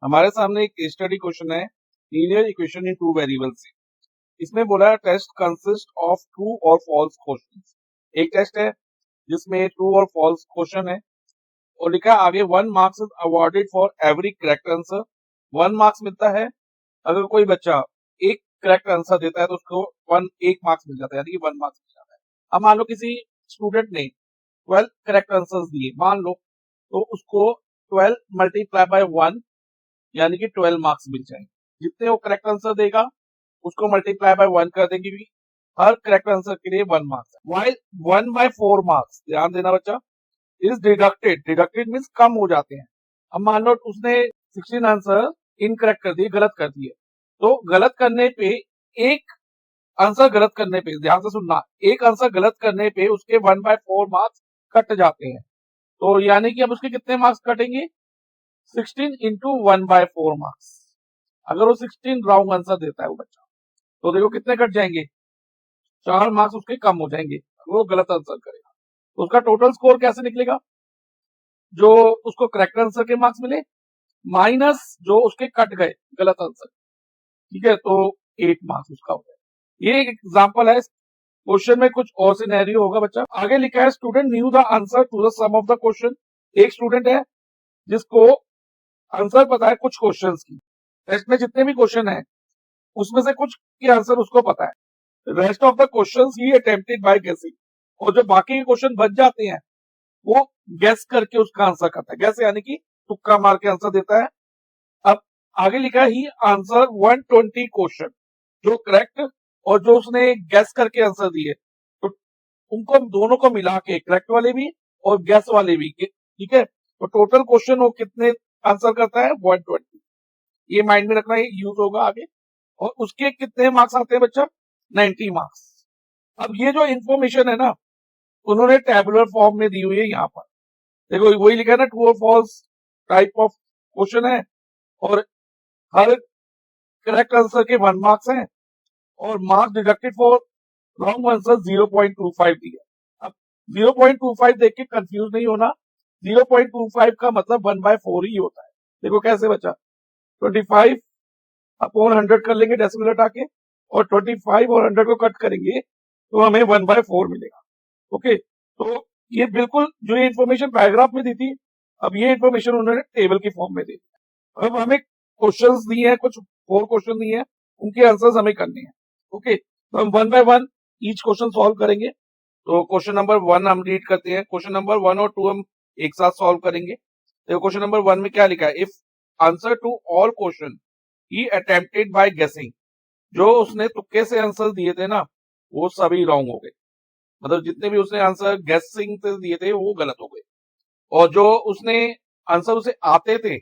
हमारे सामने एक केस स्टडी क्वेश्चन है, linear equation in two variables. इसमें बोला है टेस्ट कंसिस्ट ऑफ ट्रू और फॉल्स क्वेश्चंस। एक टेस्ट है जिसमें ट्रू और फॉल्स क्वेश्चन है और लिखा है आगे 1 marks is awarded for every correct answer. 1 marks मिलता है अगर कोई बच्चा एक करेक्ट आंसर देता है तो उसको 1 मार्क्स मिल जाता है, यानी कि 1 मार्क्स मिल जाता है। अब मान लो किसी स्टूडेंट ने 12 करेक्ट आंसर्स दिए, मान लो, तो उसको 12 मल्टीप्लाई बाय 1 यानी कि 12 मार्क्स मिल जाएंगे। जितने वो करेक्ट आंसर देगा उसको मल्टीप्लाई बाय 1 कर देंगे, भी हर करेक्ट आंसर के लिए 1 मार्क्स है। वाइल 1 बाय 4 मार्क्स, ध्यान देना बच्चा, इज डिडक्टेड। डिडक्टेड मींस कम हो जाते हैं। अब मान लो उसने 16 आंसर इनकरेक्ट कर दिए, गलत कर दिए, तो गलत करने पे एक आंसर गलत करने पे, ध्यान से सुनना, एक आंसर गलत करने पे उसके 1 बाय 4 मार्क्स कट जाते हैं। तो यानी कि अब उसके कितने मार्क्स कटेंगे? 16 इंटू 1 बाय 4 मार्क्स। अगर वो 16 रॉन्ग आंसर देता है वो बच्चा, तो देखो कितने कट जाएंगे, 4 मार्क्स उसके कम हो जाएंगे अगर वो गलत आंसर करेगा। तो उसका टोटल स्कोर कैसे निकलेगा? जो उसको करेक्ट आंसर के मार्क्स मिले माइनस जो उसके कट गए गलत आंसर, ठीक है, तो 8 मार्क्स उसका हो गया। ये एक एग्जांपल है। क्वेश्चन में कुछ और सिनेरियो होगा बच्चा। आगे लिखा है student knew the answer to the sum of the question. एक स्टूडेंट है जिसको आंसर पता है कुछ क्वेश्चंस की। टेस्ट में जितने भी क्वेश्चन है उसमें से कुछ के आंसर उसको पता है। Rest of the questions he attempted by guessing, और जो बाकी के क्वेश्चन बच जाते हैं वो गेस करके उसका आंसर करता है। गेस यानी कि तुक्का मार के आंसर देता है। अब आगे लिखा है ही आंसर 120 क्वेश्चन, जो करेक्ट और जो उसने गेस करके आंसर दिए, तो उनको दोनों को मिला के, करेक्ट वाले भी और गेस वाले भी, ठीक है, तो टोटल क्वेश्चन वो कितने आंसर करता है? 120। ये माइंड में रखना, ये यूज होगा आगे। और उसके कितने मार्क्स आते हैं बच्चा? 90 मार्क्स। अब ये जो इंफॉर्मेशन है ना, उन्होंने टेबुलर फॉर्म में दी हुई है। यहाँ पर देखो वही लिखा है ना, ट्रू और फॉल्स टाइप ऑफ क्वेश्चन है, और हर करेक्ट आंसर के 1 मार्क्स हैं, और marks deducted for wrong answer 0.25 दिया। अब 0.25 देख के कंफ्यूज नहीं होना, 0.25 का मतलब 1/4 ही होता है। देखो कैसे बच्चा, 25 अपॉन 100 कर लेंगे डेसिमल हटा के, और 25 और 100 को कट करेंगे तो हमें 1/4 मिलेगा। ओके, तो ये बिल्कुल जो ये इन्फॉर्मेशन पैराग्राफ में दी थी, अब ये इन्फॉर्मेशन उन्होंने टेबल की फॉर्म में दी। अब हमें क्वेश्चंस दिए हैं, कुछ 4 क्वेश्चन दिए हैं, उनके आंसर्स हमें करने हैं। ओके, तो हम 1 बाय 1 ईच क्वेश्चन सॉल्व करेंगे। तो क्वेश्चन नंबर 1 हम रीड करते हैं। क्वेश्चन नंबर 1 और 2 हम एक साथ सॉल्व करेंगे। तो क्वेश्चन नंबर 1 में क्या लिखा है? If answer to all question he attempted by guessing, जो उसने तुक्के से आंसर दिए थे ना, वो सभी रॉन्ग हो गए। मतलब जितने भी उसने आंसर गेसिंग से दिए थे वो गलत हो गए, और जो उसने आंसर उसे आते थे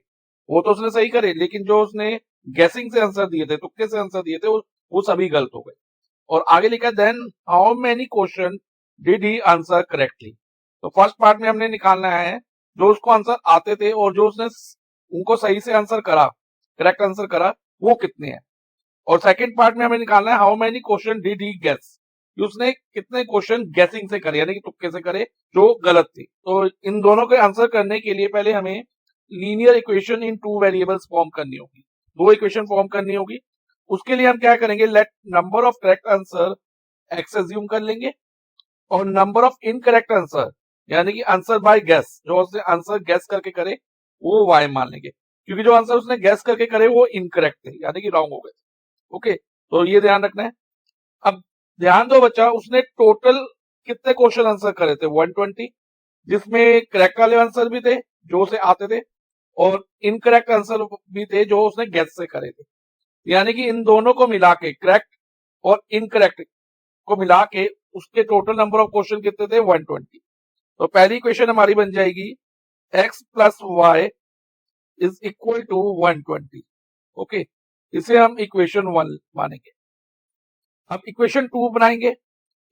वो तो उसने सही करे, लेकिन जो उसने गेसिंग से आंसर दिए थे, तुक्के से आंसर दिए थे, वो सभी गलत हो गए। और आगे लिखा है then how many question did he answer correctly. तो फर्स्ट पार्ट में हमने निकालना है जो उसको आंसर आते थे और जो उसने उनको सही से आंसर करा, करेक्ट आंसर करा, वो कितने हैं। और सेकंड पार्ट में हमें निकालना है how many question did he guess, उसने कितने क्वेश्चन गेसिंग से करे, यानी कि तुक्के से करे, जो गलत थे। तो इन दोनों के आंसर करने के लिए पहले हमें linear equation in two variables form करनी होगी, 2 इक्वेशन फॉर्म करनी होगी। उसके लिए हम क्या करेंगे, late number of correct answer x assume कर लेंगे, और नंबर ऑफ इनकरेक्ट आंसर यानी कि आंसर बाय गेस, जो उसने आंसर गेस करके करे वो वाई मान लेंगे, क्योंकि जो आंसर उसने गेस करके करे वो इनकरेक्ट थे, यानी कि रॉन्ग हो गए। ओके, तो ये ध्यान रखना है। अब ध्यान दो बच्चा, उसने टोटल कितने क्वेश्चन आंसर करे थे? 120, जिसमें करेक्ट वाले आंसर भी थे जो उसे आते थे, और इनकरेक्ट आंसर भी थे जो उसने गेस से करे थे। यानी कि इन दोनों को मिला के, करेक्ट और इनकरेक्ट को मिला के, उसके टोटल नंबर ऑफ क्वेश्चन कितने थे? 120। तो पहली इक्वेशन हमारी बन जाएगी x plus y is equal to 120। Okay, इसे हम इक्वेशन 1 मानेंगे। अब इक्वेशन 2 बनाएंगे।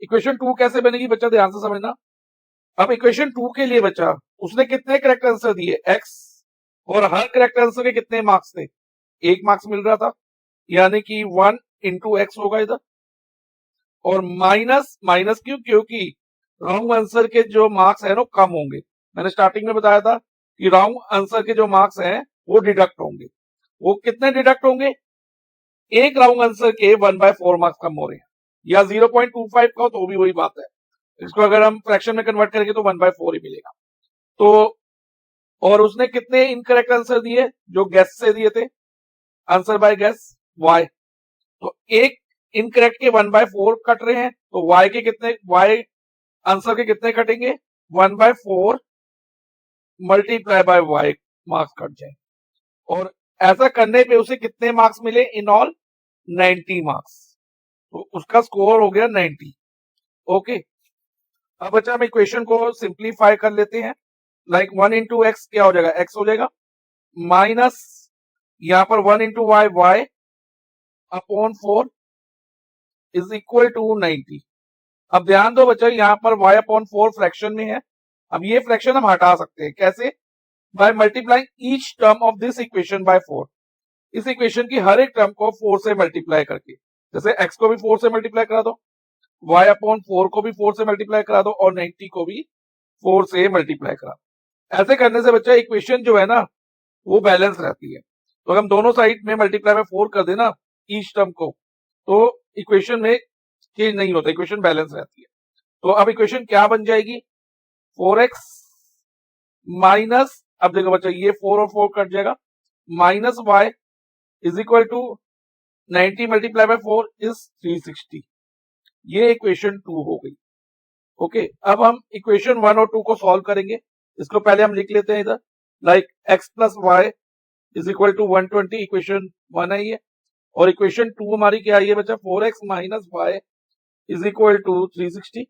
इक्वेशन 2 कैसे बनेगी बच्चा, ध्यान से समझना। अब इक्वेशन 2 के लिए बच्चा उसने कितने करेक्ट आंसर दिए? x, और हर करेक्ट आंसर के कितने मार्क्स थे? 1 मार्क्स मिल रहा था, यानी कि 1 इंटू एक्स होगा इधर, और माइनस माइनस क्यों? क्योंकि रॉन्ग आंसर के जो मार्क्स है ना कम होंगे। मैंने स्टार्टिंग में बताया था कि रॉन्ग आंसर के जो मार्क्स हैं वो डिडक्ट होंगे। वो कितने डिडक्ट होंगे, एक राउंड आंसर के 1/4 मार्क्स कम हो रहे हैं, या 0.25 का हो तो भी वही बात है। इसको अगर हम फ्रैक्शन में कन्वर्ट करेंगे तो 1/4 ही मिलेगा। तो और उसने कितने इनकरेक्ट आंसर दिए, जो गेस से दिए थे, आंसर बाय गेस y, तो एक इनकरेक्ट के 1/4 कट रहे हैं, तो y के कितने, y आंसर के कितने कटेंगे, 1/4 multiply by y marks cut जाए। और ऐसा करने पे उसे कितने मार्क्स मिले, इन ऑल 90 मार्क्स, तो उसका स्कोर हो गया 90। ओके, अब बच्चा हम इक्वेशन को सिंप्लीफाई कर लेते हैं। लाइक 1 इंटू एक्स क्या हो जाएगा, एक्स हो जाएगा, माइनस यहां पर 1 into y, y upon 4 is equal to 90। अब ध्यान दो बच्चा, यहां पर y अपॉन 4 फ्रैक्शन में है। अब ये फ्रैक्शन हम हटा सकते हैं, कैसे, by multiplying each term of this equation by 4। इस इक्वेशन की हर एक टर्म को 4 से मल्टीप्लाई करके, जैसे x को भी 4 से मल्टीप्लाई करा दो, y अपॉन 4 को भी 4 से मल्टीप्लाई करा दो, और 90 को भी 4 से मल्टीप्लाई करा दो। ऐसे करने से बच्चा इक्वेशन जो है ना वो बैलेंस रहती है। तो अगर हम दोनों साइड में मल्टीप्लाई बाय 4 कर देना ईच टर्म को, तो इक्वेशन में चेंज नहीं होता, इक्वेशन बैलेंस रहती है। तो अब इक्वेशन क्या बन जाएगी, 4x माइनस, अब देखो बच्चा ये 4 और 4 कट जाएगा, minus y is equal to 90 multiply by 4 is 360। ये इक्वेशन 2 हो गई। ओके, अब हम इक्वेशन 1 और 2 को सॉल्व करेंगे। इसको पहले हम लिख लेते हैं इधर, like x plus y is equal to 120, equation 1 आई है, और इक्वेशन 2 हमारी क्या आई है बच्चा, 4x minus y is equal to 360।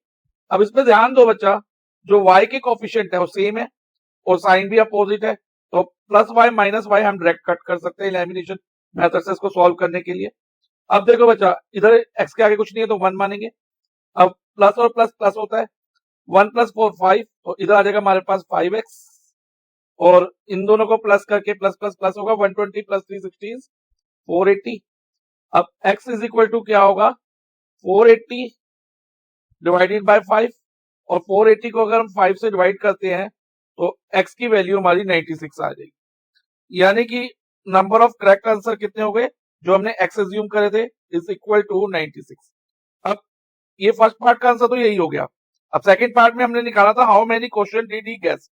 अब इसमें ध्यान दो बच्चा, जो y के कोफिशिएंट है वो सेम है और साइन भी अपोजिट है, तो प्लस वाई माइनस वाई हम डायरेक्ट कट कर सकते हैं एलिमिनेशन मेथड से इसको सॉल्व करने के लिए। अब देखो बच्चा, इधर x के आगे कुछ नहीं है तो 1 मानेंगे। अब प्लस और प्लस प्लस होता है, 1 प्लस 4 5, तो इधर आ जाएगा हमारे पास 5x, और इन दोनों को प्लस करके प्लस प्लस प्लस होगा, 120 प्लस 360 480। अब x इज इक्वल टू क्या होगा, 480 डिवाइडेड बाय 5, और 480 को अगर हम 5 से डिवाइड करते हैं तो x की वैल्यू हमारी 96 आ जाएगी। यानी कि नंबर ऑफ करेक्ट आंसर कितने हो गए, जो हमने x एज्यूम करे थे, इज इक्वल टू 96। अब ये फर्स्ट पार्ट का आंसर तो यही हो गया। अब सेकंड पार्ट में हमने निकाला था how many question did he guess.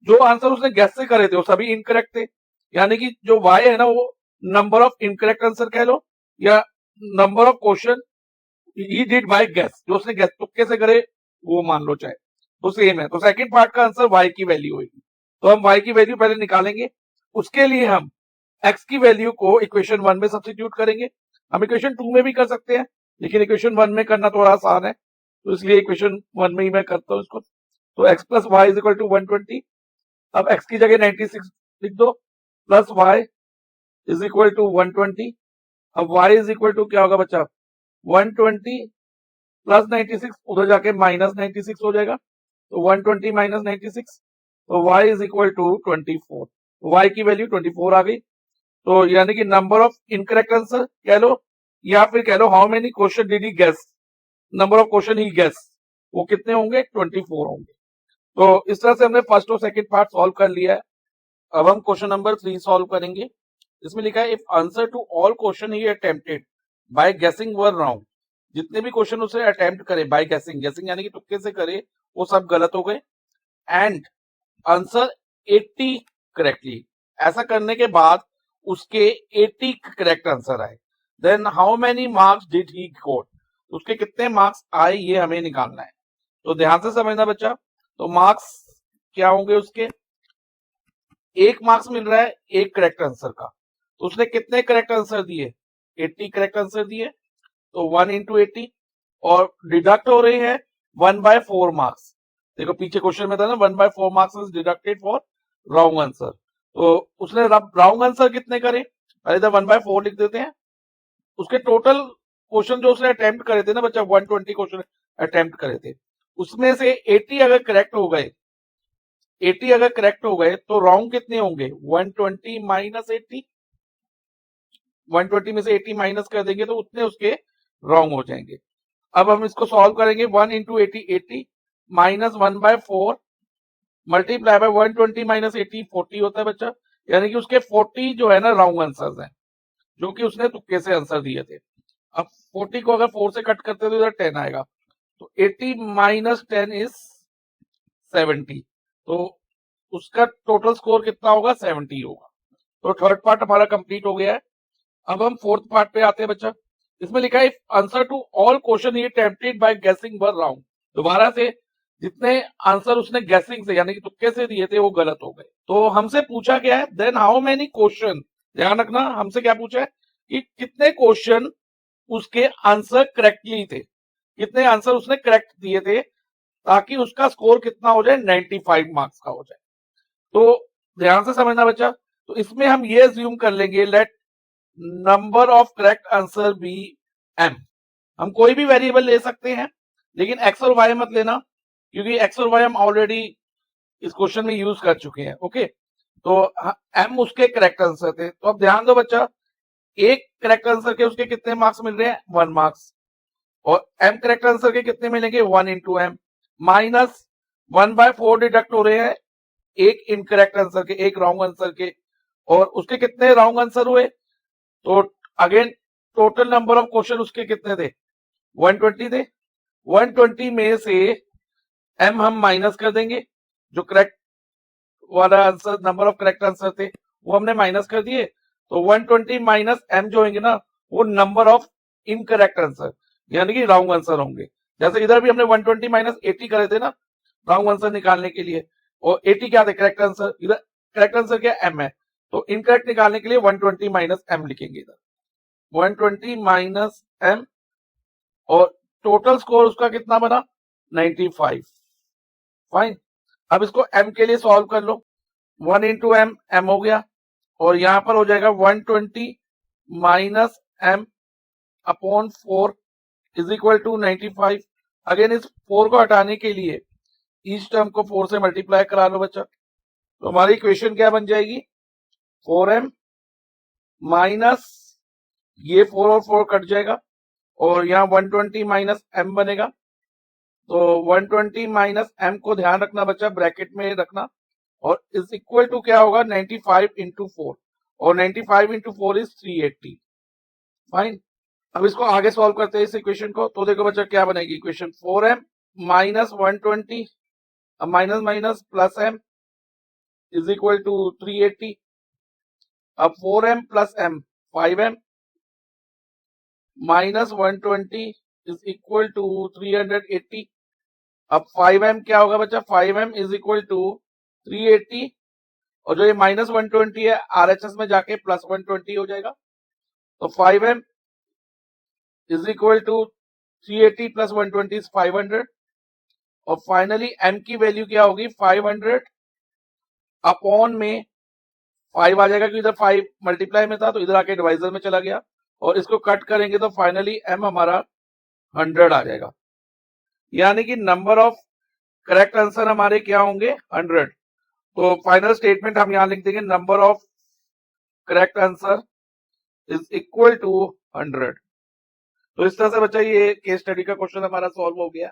जो आंसर उसने गेस से करे थे वो सभी इनकरेक्ट थे, यानी कि जो y है ना वो नंबर ऑफ इनकरेक्ट आंसर कह लो, या number of question he did by guess, जो उसने गेस तुक्के से करे वो मान लो चाहे, तो सेम है। तो सेकंड पार्ट का आंसर y की वैल्यू होगी, तो हम y की वैल्यू पहले निकालेंगे। उसके लिए हम x की वैल्यू को इक्वेशन 1 में सब्स्टिट्यूट करेंगे। हम इक्वेशन 2 में भी कर सकते हैं, लेकिन इक्वेशन 1 में करना थोड़ा आसान है, तो इसलिए इक्वेशन 1 में ही मैं करता हूं इसको। तो x plus y is equal to 120। अब x की जगह 96 लिख दो, plus y is equal to 120। अब y इज इक्वल टू क्या होगा बच्चा, 120 प्लस 96, उधर जाके माइनस 96 हो जाएगा, तो 120 माइनस 96, तो y is equal to 24। y की वैल्यू 24 आ गई। तो यानी कि नंबर ऑफ इनकरेक्ट आंसर कह लो, या फिर कह लो how many question did he guess, number of question he guess, वो कितने होंगे, 24 होंगे। तो इस तरह से हमने फर्स्ट और सेकंड पार्ट सॉल्व कर लिया है। अब हम क्वेश्चन नंबर 3 सॉल्व करेंगे। इसमें लिखा है if answer to all question he attempted by guessing were wrong. जितने भी क्वेश्चन उसे अटेम्प्ट करे बाय गेसिंग, गेसिंग यानी कि तुक्के से करे, वो सब गलत हो गए, एंड आंसर 80 करेक्टली। ऐसा करने के बाद उसके 80 करेक्ट आंसर आए, then how many marks did he got, उसके कितने मार्क्स आए ये हमें निकालना है। तो ध्यान से समझना बच्चा, तो मार्क्स क्या होंगे उसके, 1 मार्क्स मिल रहा है एक करेक्ट आंसर का, तो उसने कितने करेक्ट आंसर दिए, 80 करेक्ट आंसर दिए, तो 1 इंटू 80, और डिडक्ट हो रहे हैं 1/4 मार्क्स। देखो पीछे क्वेश्चन में था ना, 1/4 marks is deducted for wrong answer, तो उसने रॉन्ग आंसर कितने करे, पहले तो 1/4 लिख देते हैं। उसके टोटल क्वेश्चन जो उसने अटेम्प्ट करे थे ना बच्चा, 120 क्वेश्चन अटेम्प्ट करे थे, उसमें से 80 अगर करेक्ट हो गए, 80 अगर करेक्ट हो गए तो रॉन्ग कितने होंगे, 120 माइनस 80, 120 में से 80 माइनस कर देंगे तो उतने उसके रॉन्ग हो जाएंगे। अब हम इसको सॉल्व करेंगे, 1 into 80 80 minus 1/4 multiply by 120 minus 80 40 होता है बच्चा, यानी कि उसके 40 जो है ना रॉन्ग आंसर्स हैं, जो कि उसने तुक्के से आंसर दिए थे। अब 40 को अगर 4 से कट करते तो इधर 10 आएगा, तो 80 माइनस 10 इज 70। तो उसका टोटल स्कोर कितना होगा? 70 होगा। तो थर्ड पार्ट हमारा कंप्लीट हो गया है। अब हम फोर्थ पार्ट पे आते हैं बच्चा। इसमें लिखा है answer to all question he attempted by guessing were wrong. दोबारा से जितने आंसर उसने गेसिंग से यानी कि तुक्के से दिए थे वो गलत हो गए। तो हमसे पूछा गया है देन हाउ मेनी क्वेश्चन, ध्यान रखना हमसे क्या पूछा है कि कितने क्वेश्चन उसके आंसर करेक्टली थे, कितने आंसर उसने करेक्ट दिए थे, ताकि उसका स्कोर कितना हो जाए? 95 मार्क्स का हो जाए। तो ध्यान से समझना बच्चा। तो इसमें हम ये अज्यूम कर लेंगे let number of correct answer be m. हम कोई भी वेरिएबल ले सकते हैं, लेकिन एक्स और वाई मत लेना, क्योंकि एक्स और वाई हम ऑलरेडी इस क्वेश्चन में यूज कर चुके हैं। ओके, तो एम उसके करेक्ट आंसर थे। तो अब ध्यान दो बच्चा, एक करेक्ट आंसर के उसके कितने मार्क्स मिल रहे हैं? 1 मार्क्स। और एम करेक्ट आंसर के कितने मिलेंगे? 1 इंटू एम माइनस 1/4 डिडक्ट हो रहे हैं एक इनकरेक्ट आंसर के, एक रॉन्ग आंसर के। और उसके कितने रॉन्ग आंसर हुए? तो again total number of question उसके कितने थे? 120 थे। 120 में से एम हम माइनस कर देंगे, जो करेक्ट वाला answer number of correct answer थे वो हमने माइनस कर दिए। तो 120 माइनस एम जो होंगे ना, वो नंबर ऑफ इनकरेक्ट आंसर यानी कि रॉन्ग आंसर होंगे। जैसे इधर भी हमने 120 माइनस 80 करे थे ना रॉन्ग आंसर निकालने के लिए, और 80 क्या थे? Correct answer. इधर करेक्ट आंसर क्या? एम है। तो इनकरेक्ट निकालने के लिए 120 माइनस एम लिखेंगे इधर, 120 माइनस एम, और टोटल स्कोर उसका कितना बना? 95। फाइन। अब इसको एम के लिए सॉल्व कर लो। 1 इंटू एम, एम हो गया, और यहां पर हो जाएगा 120 minus m upon 4 is equal to 95। Again इस 4 को हटाने के लिए इस टर्म को 4 से मल्टीप्लाई करा लो बच्चा। तो हमारी इक्वेशन क्या बन जाएगी? 4m माइनस ये 4 और 4 कट जाएगा, और यहाँ 120 माइनस एम बनेगा। तो 120 माइनस एम को ध्यान रखना बच्चा, ब्रैकेट में रखना, और इज इक्वल टू क्या होगा? 95 इंटू 4, और 95 इंटू 4 इज 380। फाइन। अब इसको आगे सॉल्व करते हैं इस इक्वेशन को। तो देखो बच्चा क्या बनेगी equation? 4m minus 120 minus minus plus m is equal to 380। अब 4m plus m 5m minus 120 is equal to 380। अब 5m क्या होगा बच्चा? 5m इज इक्वल टू 380, और जो ये माइनस 120 है आरएचएस में जाके प्लस 120 हो जाएगा। तो 5m is equal to 380 plus 120 is 500, और फाइनली m की वैल्यू क्या होगी? 500 अपॉन में 5 आ जाएगा, क्योंकि इधर 5 मल्टीप्लाई में था तो इधर आके डिवाइजर में चला गया, और इसको कट करेंगे तो फाइनली m हमारा 100 आ जाएगा। यानी कि नंबर ऑफ करेक्ट आंसर हमारे क्या होंगे? 100। तो फाइनल स्टेटमेंट हम यहां लिख देंगे, number of correct answer is equal to 100। तो इस तरह से बच्चा ये केस स्टडी का क्वेश्चन हमारा सॉल्व हो गया।